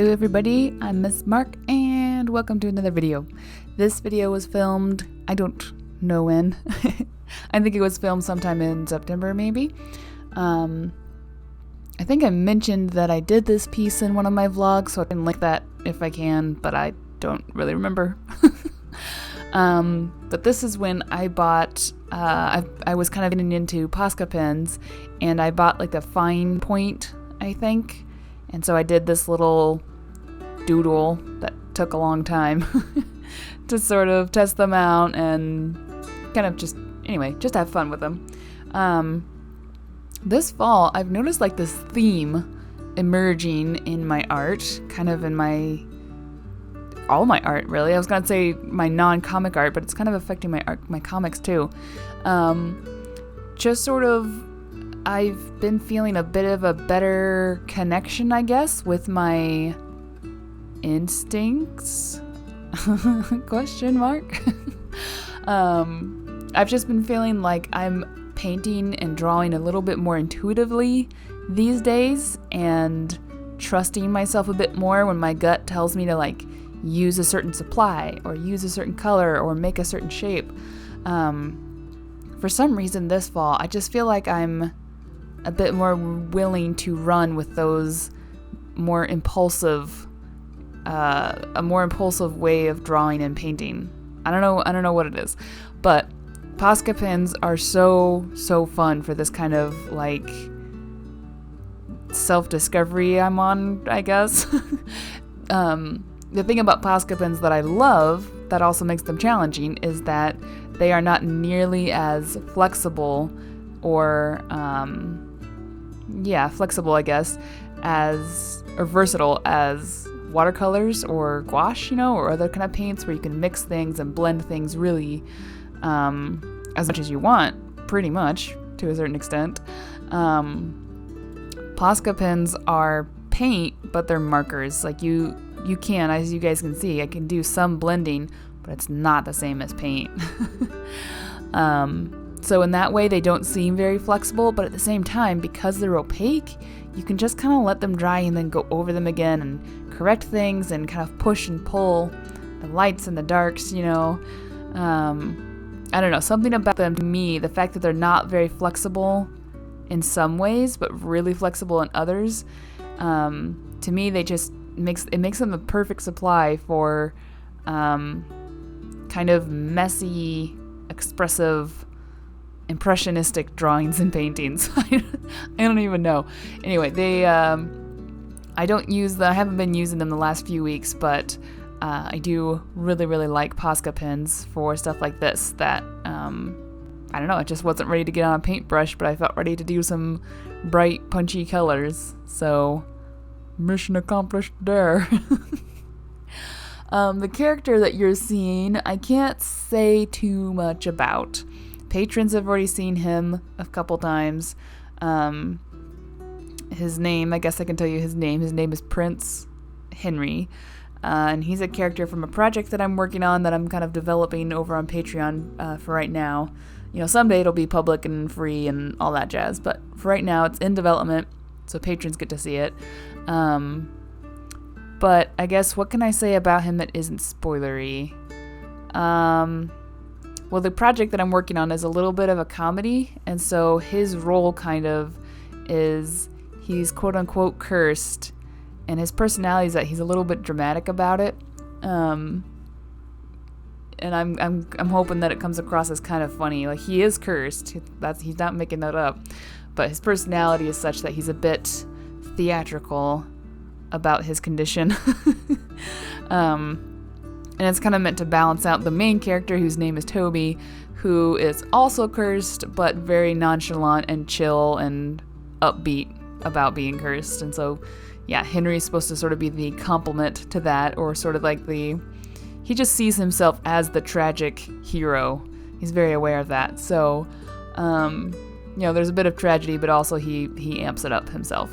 Hello everybody, I'm Miss Mark and welcome to another video. This video was filmed, I don't know when. I think it was filmed sometime in September maybe. I think I mentioned that I did this piece in one of my vlogs, so I can link that if I can, but I don't really remember. But this is when I bought, I was kind of getting into Posca pens, and I bought like the fine point, I think. And so I did this little doodle that took a long time to sort of test them out and kind of just have fun with them. This fall, I've noticed like this theme emerging in my art, kind of in all my art really. I was gonna say my non-comic art, but it's kind of affecting my comics too. Just sort of, I've been feeling a bit of a better connection, I guess, with my instincts? Question mark? I've just been feeling like I'm painting and drawing a little bit more intuitively these days and trusting myself a bit more when my gut tells me to like use a certain supply or use a certain color or make a certain shape. For some reason this fall, I just feel like I'm a bit more willing to run with those more impulsive, a more impulsive way of drawing and painting. I don't know what it is, but Posca pens are so fun for this kind of like self-discovery I'm on, I guess. The thing about Posca pens that I love that also makes them challenging is that they are not nearly as flexible or flexible, I guess, or versatile as watercolors or gouache, or other kind of paints where you can mix things and blend things really as much as you want, pretty much, to a certain extent. Posca pens are paint, but they're markers. Like you can, as you guys can see, I can do some blending, but it's not the same as paint. So in that way, they don't seem very flexible, but at the same time, because they're opaque, you can just kind of let them dry and then go over them again and correct things and kind of push and pull the lights and the darks, I don't know, something about them to me, the fact that they're not very flexible in some ways, but really flexible in others, to me, they just makes them the perfect supply for kind of messy, expressive, impressionistic drawings and paintings. I don't even know. Anyway, they I haven't been using them the last few weeks, but I do really like Posca pens for stuff like this that I don't know, I just wasn't ready to get on a paintbrush, but I felt ready to do some bright punchy colors, so mission accomplished there. The character that you're seeing, I can't say too much about. Patrons have already seen him a couple times. His name, I guess I can tell you his name. His name is Prince Henry. And he's a character from a project that I'm working on that I'm kind of developing over on Patreon for right now. Someday it'll be public and free and all that jazz. But for right now, it's in development, so patrons get to see it. But I guess what can I say about him that isn't spoilery? Well, the project that I'm working on is a little bit of a comedy, and so his role kind of is he's quote-unquote cursed, and his personality is that he's a little bit dramatic about it. And I'm hoping that it comes across as kind of funny. Like, he is cursed. He's not making that up. But his personality is such that he's a bit theatrical about his condition. And it's kind of meant to balance out the main character, whose name is Toby, who is also cursed, but very nonchalant and chill and upbeat about being cursed. And so, yeah, Henry's supposed to sort of be the complement to that, or sort of like he just sees himself as the tragic hero. He's very aware of that. So, there's a bit of tragedy, but also he amps it up himself.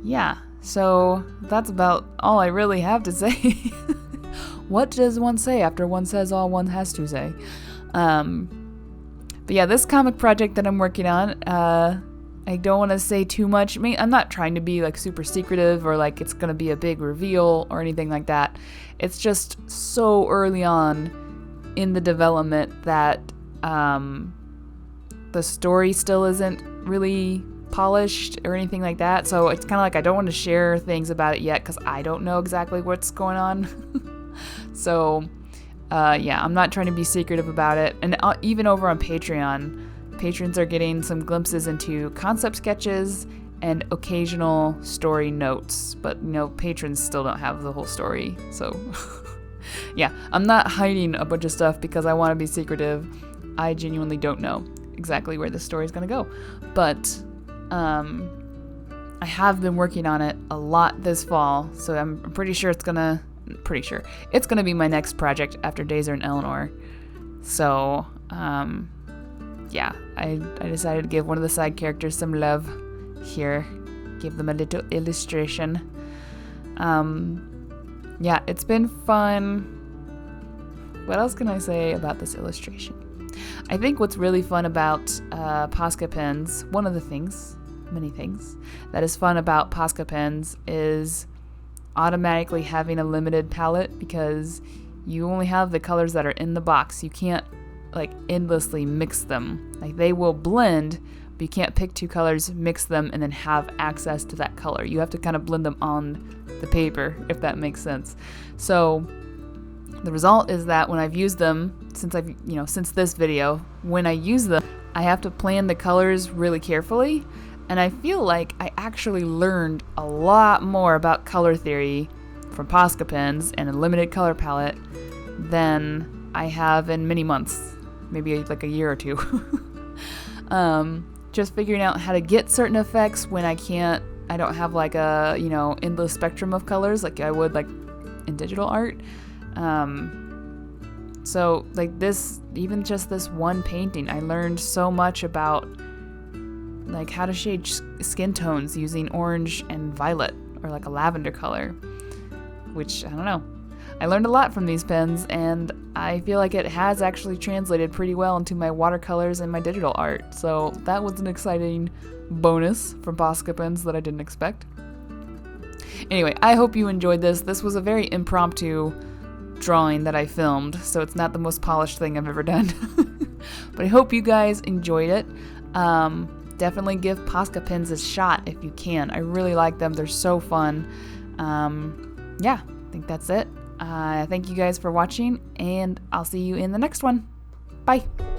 Yeah. So that's about all I really have to say. What does one say after one says all one has to say? But yeah, this comic project that I'm working on, I I don't want to say too much. I mean, I'm not trying to be like super secretive or like it's going to be a big reveal or anything like that. It's just so early on in the development that the story still isn't really polished or anything like that. So it's kind of like I don't want to share things about it yet because I don't know exactly what's going on. So yeah, I'm not trying to be secretive about it. And even over on Patreon, patrons are getting some glimpses into concept sketches and occasional story notes. But, you know, patrons still don't have the whole story. So, yeah, I'm not hiding a bunch of stuff because I want to be secretive. I genuinely don't know exactly where the story is going to go. But I have been working on it a lot this fall. So I'm pretty sure it's going to be my next project after Dazer and Eleanor. So, yeah, I decided to give one of the side characters some love here. Give them a little illustration. Yeah, it's been fun. What else can I say about this illustration? I think what's really fun about Posca pens, one of the things, many things, that is fun about Posca pens is automatically having a limited palette because you only have the colors that are in the box. You can't like endlessly mix them. Like they will blend, but you can't pick two colors, mix them, and then have access to that color. You have to kind of blend them on the paper, if that makes sense. So the result is that when I've used them, since this video, when I use them, I have to plan the colors really carefully. And I feel like I actually learned a lot more about color theory from Posca pens and a limited color palette than I have in many months, maybe like a year or two. Just figuring out how to get certain effects when I don't have like a, endless spectrum of colors like I would like in digital art. So like this, even just this one painting, I learned so much about like how to shade skin tones using orange and violet or like a lavender color, which I don't know. I learned a lot from these pens and I feel like it has actually translated pretty well into my watercolors and my digital art. So that was an exciting bonus from Posca pens that I didn't expect. Anyway, I hope you enjoyed this. This was a very impromptu drawing that I filmed, so it's not the most polished thing I've ever done. But I hope you guys enjoyed it. Definitely give Posca pens a shot if you can. I really like them. They're so fun. Yeah, I think that's it. Thank you guys for watching, and I'll see you in the next one. Bye!